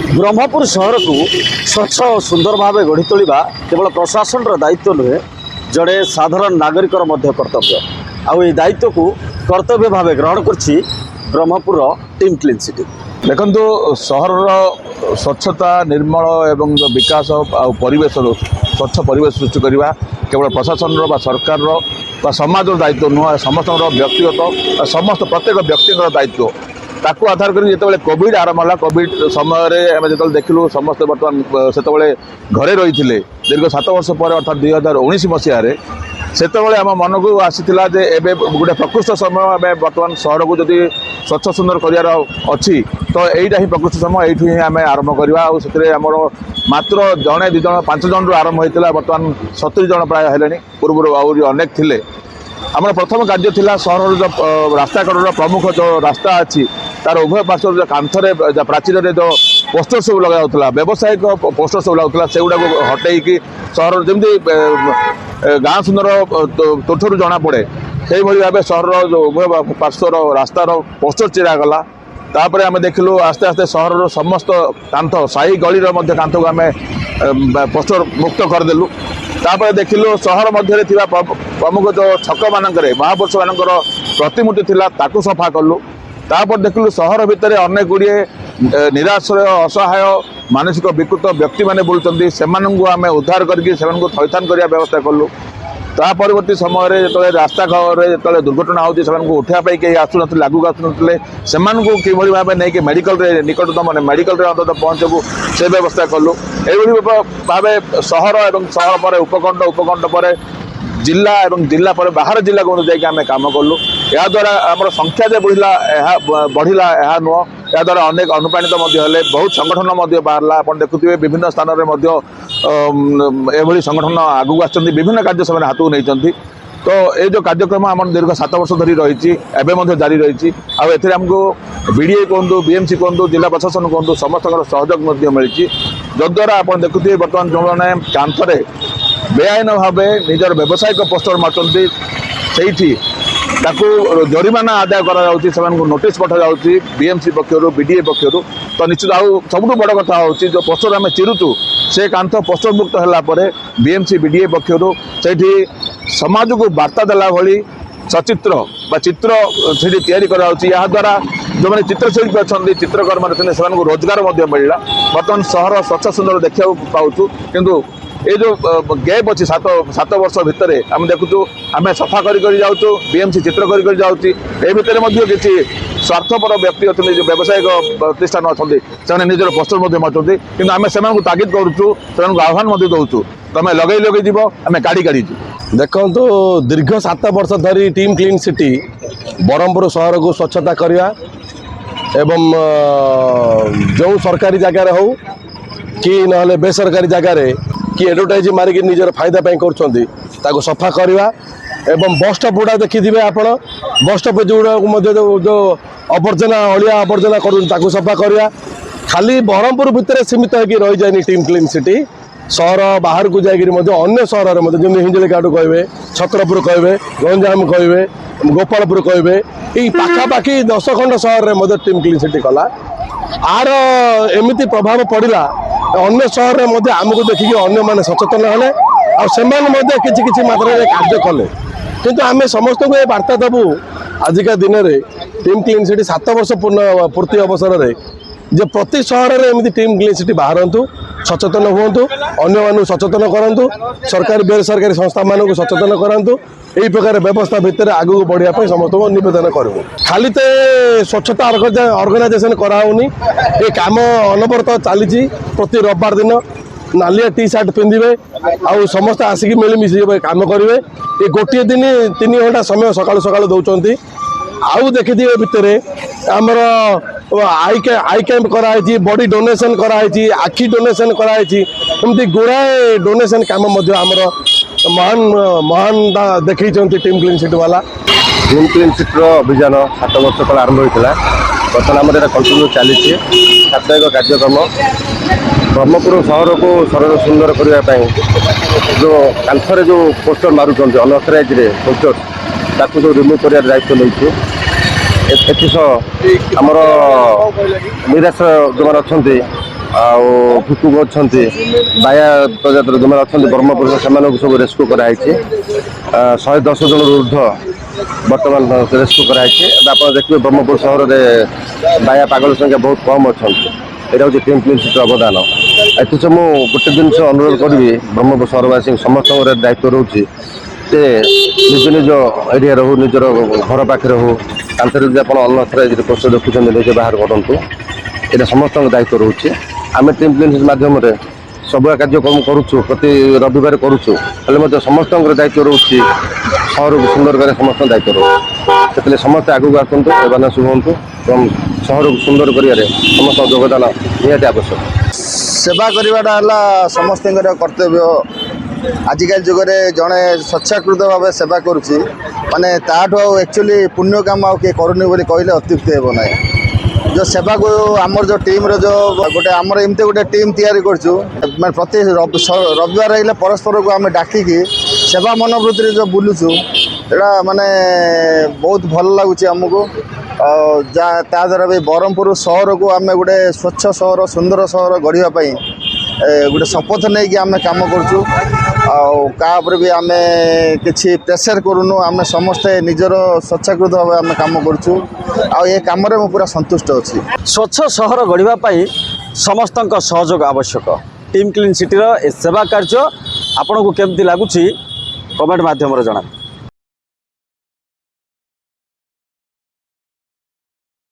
ब्रह्मपुर सहर को स्वच्छ और सुंदर भाव गढ़ी तोलिबा केवल प्रशासन दायित्व नुहे जड़े साधारण नागरिक कर्तव्य आउ ये दायित्व को कर्तव्य भाव ग्रहण करछि ब्रह्मपुर टीम क्लीन सिटी। देखो सहर स्वच्छता निर्मल एवं विकास और परिवेश स्वच्छ परिवेश सृष्टि करवा केवल प्रशासन सरकार समाज दायित्व नुह समस्त व्यक्तिगत समस्त प्रत्येक व्यक्ति दायित्व ताकू आधार कर जिते कोविड आरंभ है कोविड समय आम जो देखिलु समस्त बर्तमान से घरे रही दीर्घ 7 वर्ष पर अर्थात 2019 मसीह से आम मन को आसीला जे एबे गोटे प्रकृष्ट समय आम बर्तमान सहर को जदि स्वच्छ सुंदर करार अच्छी तो यहीटा ही प्रकृष्ट समय यही ही आम आरंभ करवा आमर मात्र जड़े 2 जन 5 जन आरंभ होता बर्तमान 70 जन प्राय है पूर्व अनेक थे आम प्रथम कार्य थिला सहर जो रास्ता कड़र प्रमुख जो रास्ता अच्छी तार उभय पार्श्व जो कांथरे प्राचीर जो पोस्टर सब लगा व्यावसायिक पोस्टर सब लगा से गुड़ा हटैकी सहर जमी गाँ सुंदर तोठू जना पड़े से भाव सहर जो उभय पार्श्वर रास्तार पोस्टर चिरागला तापर आम देखिलु आस्ते आस्ते सहर समस्त कांथ साही गलीर कांथ को आम पोस्टर मुक्त करदेलु तापर देखिलु सहर मध्य प्रमुख जो छक मानक महापुरुष मान प्रतिमूर्ति थिला ताकू सफा कलु तापर देखिलु सहर भितर अनेक गुड़िए निराश्रय असहाय मानसिक विकृत व्यक्ति माने बोलुचंदी सेमानंकु आमे उद्धार करके सेमानंकु थैथान करिया व्यवस्था कलु ता परवर्ती समय जो रास्ता घरे जो दुर्घटना होती से उठाई पाई कहीं आसुन आगू आसुन से किभली भाव नहीं कि मेडिकल निकटतम मेडिकल अंत पहुँचू से व्यवस्था कलु यही भाव सहर और सहर पर उपखंड उपखंड पर जिला और जिला पर बाहर जिला को जाकि आम कम कलु या द्वारा आम संख्या जो बढ़ला यह नुह या द्वारा अनेक अनुप्राणित हेले बहुत संगठन बाहर आप देखुए विभिन्न स्थान में एभली संगठन आगू आभिन्न कार्य से हाथ को नहीं तो ये जो कार्यक्रम आम दीर्घ 7 वर्ष धरी रही जारी रही आमको बीडीए कहतु बीएमसी कहतु जिला प्रशासन कहतु समस्त सहयोग मिली जद्वारा आप देखुए बर्तमान जो मैंने कांथरे बेआईन भाव निजर व्यावसायिक पोस्टर मार्चंती से जरिमाना आदाय कर नोटिस पठा जाऊँगी बीएमसी पक्षर बीडीए पक्षर तो निश्चित सब बड़ कथा हूँ जो पोस्टर आम चिरुचु से कांथ पोस्टर मुक्त है बीएमसी बीडीए पक्षर से समाज को वार्ता देला भली सचित्र चित्र से द्वारा जो मैंने चित्रशिल्पी अच्छा चित्रकर मैंने से रोजगार मिलला बर्तमान सहर स्वच्छ सुंदर देखा पाऊँ किंतु ये जो गैप अच्छी 7 वर्ष भितर आम देखु आम सफा कर जाऊँ बीएमसी चित्र कर जाऊँगी ये भितर किसी स्वार्थपर व्यक्ति अच्छे जो व्यावसायिक प्रतिष्ठान अच्छा से निजर पोस्टर मार्चुँच कि आम से तागिद करूँ से आह्वान दौचु तुम लगे लगे जीव आम काढ़ी काढ़ी देखो दीर्घ 7 वर्ष धरी टीम क्लीन सिटी ब्रह्मपुर सहर को स्वच्छता करवा एवं जो सरकारी जगार हो कि ना बेसरकारी जगार कि एडवर्टाइज मारिक निजर फायदा कर सफा करवा एवं बस स्टॉप गुड़ा देखिए आप बस स्टॉप जो आवर्जना अलिया आवर्जना कर सफा करवा खाली ब्रह्मपुर भितर सीमित होकर रही जाए टीम क्लीन सिटी सहर बाहर को जाकर अन्य सहर में जमी हिंजलिकाटू कहे छत्रपुर कहे गंजाम कहे गोपालपुर कहे ये पाखापाखि 10 खंड सहर में टीम क्लीन सिटी कला आर एमती प्रभाव पड़ा अन्य सहर में आमको देखिए अन्य मैंने सचेतन हेले आछि मात्रा कार्य कले किंतु आम समस्त को वार्ता देवु आजिका दिन में टीम क्लीन सिटी 7 वर्ष पूर्ति अवसर में जे प्रति सहर में एमती टीम क्लीन सिटी बाहरतु सचेतन हूँ अन्य मानू सचेतन करूँ सरकारी बेसरकारी संस्था मानू सचेतन करातु यही प्रकार व्यवस्था भितर आगू बढ़ापी समस्त नवेदन करूँ खाली तो स्वच्छता ऑर्गेनाइजेशन कराऊनी ये कम अनबरत चली प्रति रविवार दिन नालिया टी सार्ट पिंधे आउ समस्त आसिक मिलमिशि कम करेंगे ये गोटे दिन 3 घंटा समय सकाल सकाल दौरान आउ देखिए भितर आमर आई कैंप कराई बॉडी डोनेशन कराई आखि डोनेशन कराई एमती गुड़ाए डोनेशन कम आमर महान महान देखी टीम क्लीन सिटी वाला टीम क्लीन सिटी अभियान 7 वर्ष तक आरंभ होता बर्तमान आम कंटिन्यू चली साप्ताहिक कार्यक्रम ब्रह्मपुर सहर को सरल सुंदर करने जो कांथरे जो पोस्टर मारुंट अनअथराइज पोस्टर ताकू जो रिमूव कर दायित्व नहीं एमर निराश जो मैंने अच्छा ଆଉ କୁକୁର ଅଛନ୍ତି, ବାୟା ପ୍ରଜାତିର ଯେଉଁମାନେ ଅଛନ୍ତି ବ୍ରହ୍ମପୁର, ସେମାନଙ୍କୁ ସବୁ ରେସ୍କ୍ୟୁ କରାହେଇଛି। 110 ଜଣରୁ ଉର୍ଦ୍ଧ୍ୱ ବର୍ତ୍ତମାନ ରେସ୍କ୍ୟୁ କରାହେଇଛି। ଏବେ ଆପଣ ଦେଖିବେ ବ୍ରହ୍ମପୁର ସହରରେ ବାୟା ପାଗଳ ସଂଖ୍ୟା ବହୁତ କମ୍ ଅଛନ୍ତି। ଏଇଟା ହେଉଛି ଟିମ୍ କ୍ଲିନ୍ ସିଟିର ଅବଦାନ। ଏଥିସହ ମୁଁ ଗୋଟେ ଜିନିଷ ଅନୁରୋଧ କରିବି, ବ୍ରହ୍ମପୁର ସହରବାସୀ ସମସ୍ତଙ୍କର ଦାୟିତ୍ୱ ରହୁଛି ଯେ ନିଜ ନିଜ ଏରିଆରେ ହଉ, ନିଜର ଘର ପାଖରେ ହଉ, କାନ୍ଥରେ ଯଦି ଆପଣ ଅନ୍ୟତ୍ର ଯଦି ପୋଷ୍ଟ ଦେଖୁଛନ୍ତି ନିଜେ ବାହାର କରନ୍ତୁ। ଏଇଟା ସମସ୍ତଙ୍କ ଦାୟିତ୍ୱ ରହୁଛି। ଆମେ ଟିମ୍ କ୍ଲିନ୍ ସିଟି ମାଧ୍ୟମରେ ସବୁଆ କାର୍ଯ୍ୟକ୍ରମ କରୁଛୁ, ପ୍ରତି ରବିବାର କରୁଛୁ, ହେଲେ ମଧ୍ୟ ସମସ୍ତଙ୍କର ଦାୟିତ୍ୱ ରହୁଛି ସହରକୁ ସୁନ୍ଦର କରିବା, ସମସ୍ତଙ୍କ ଦାୟିତ୍ୱ ରହୁଛି। ସେଥିପାଇଁ ସମସ୍ତେ ଆଗକୁ ଆସନ୍ତୁ, ଏମାନେ ହୁଅନ୍ତୁ ଏବଂ ସହରକୁ ସୁନ୍ଦର କରିବାରେ ସମସ୍ତଙ୍କ ଯୋଗଦାନ ନିହାତି ଆବଶ୍ୟକ। ସେବା କରିବାଟା ହେଲା ସମସ୍ତଙ୍କର କର୍ତ୍ତବ୍ୟ। ଆଜିକାଲି ଯୁଗରେ ଜଣେ ସ୍ୱଚ୍ଛାକୃତ ଭାବେ ସେବା କରୁଛି ମାନେ ତାଠୁ ଆଉ ଆକ୍ଚୁଆଲି ପୁଣ୍ୟ କାମ ଆଉ କିଏ କରୁନି ବୋଲି କହିଲେ ଅତ୍ୟୁକ୍ତି ହେବ ନାହିଁ। ଯେଉଁ ସେବାକୁ ଆମର ଯେଉଁ ଟିମ୍ର ଯେଉଁ ଗୋଟେ ଆମର ଏମିତି ଗୋଟେ ଟିମ୍ ତିଆରି କରୁଛୁ, ମାନେ ପ୍ରତି ରବିବାର ହେଲେ ପରସ୍ପରକୁ ଆମେ ଡାକିକି ସେବା ମନୋବୃତ୍ତିରେ ଯେଉଁ ବୁଲୁଛୁ, ଏଇଟା ମାନେ ବହୁତ ଭଲ ଲାଗୁଛି ଆମକୁ। ଆଉ ତା ଦ୍ୱାରା ବି ବ୍ରହ୍ମପୁର ସହରକୁ ଆମେ ଗୋଟେ ସ୍ୱଚ୍ଛ ସହର, ସୁନ୍ଦର ସହର ଗଢ଼ିବା ପାଇଁ ଗୋଟେ ଶପଥ ନେଇକି ଆମେ କାମ କରୁଛୁ। ଆଉ କାହା ଉପରେ ବି ଆମେ କିଛି ପ୍ରେସର କରୁନୁ, ଆମେ ସମସ୍ତେ ନିଜର ସ୍ୱଚ୍ଛାକୃତ ଭାବେ ଆମେ କାମ କରୁଛୁ। ଆଉ ଏ କାମରେ ମୁଁ ପୁରା ସନ୍ତୁଷ୍ଟ ଅଛି। ସ୍ୱଚ୍ଛ ସହର ଗଢ଼ିବା ପାଇଁ ସମସ୍ତଙ୍କ ସହଯୋଗ ଆବଶ୍ୟକ। ଟିମ୍ କ୍ଲିନ୍ ସିଟିର ଏ ସେବା କାର୍ଯ୍ୟ ଆପଣଙ୍କୁ କେମିତି ଲାଗୁଛି କମେଣ୍ଟ ମାଧ୍ୟମରେ ଜଣାନ୍ତୁ।